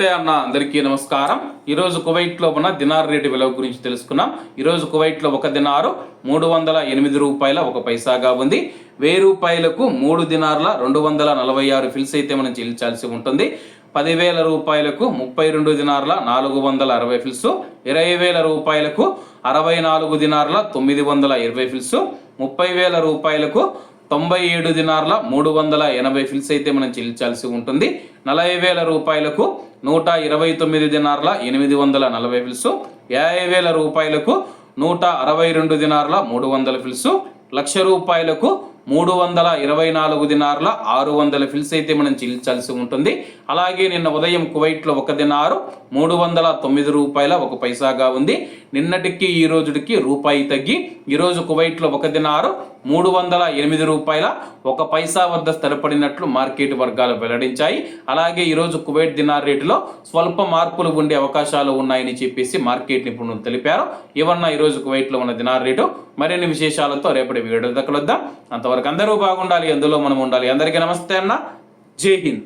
నమస్తే అన్న, అందరికీ నమస్కారం. ఈరోజు కువైట్లో ఉన్న దినార్ రేటు విలువ గురించి తెలుసుకున్నాం. ఈరోజు కువైట్లో ఒక దినారు 308 రూపాయల 1 పైసాగా ఉంది. 1000 రూపాయలకు 3 దినార్ల 246 ఫిల్స్ అయితే మనం చెల్లించాల్సి ఉంటుంది. 10,000 రూపాయలకు 32 దినార్ల 460 ఫిల్స్, 20,000 రూపాయలకు 64 దినార్ల 920 ఫిల్స్, 30,000 రూపాయలకు 97 దినార్ల 380 ఫిల్స్ అయితే మనం చెల్లించాల్సి ఉంటుంది. 40,000 రూపాయలకు 129 దినార్ల 840 ఫిల్స్, 50,000 రూపాయలకు 162 దినార్ల 300 ఫిల్స్, 1,00,000 రూపాయలకు 324 దినార్ల 600 ఫిల్స్ అయితే మనం చెల్లించాల్సి ఉంటుంది. అలాగే నిన్న ఉదయం కువైట్లో ఒక దినారు 309 రూపాయల 1 పైసాగా ఉంది. నిన్నటికి ఈ రోజుకి రూపాయి తగ్గి ఈరోజు కువైట్లో ఒక దినారు 308 రూపాయల 1 పైసా వద్ద స్థిరపడినట్లు మార్కెట్ వర్గాలు వెల్లడించాయి. అలాగే ఈరోజు కువైట్ దినార్ రేటులో స్వల్ప మార్పులు ఉండే అవకాశాలు ఉన్నాయని చెప్పేసి మార్కెట్ నిపుణులు తెలిపారు. ఇవన్న ఈరోజు కువైట్లో ఉన్న దినార్ రేటు. మరిన్ని విశేషాలతో రేపటి వీడియో దక్కలొద్దాం. అంతవరకు అందరూ బాగుండాలి, అందులో మనం ఉండాలి. అందరికీ నమస్తే అన్న, జై హింద్.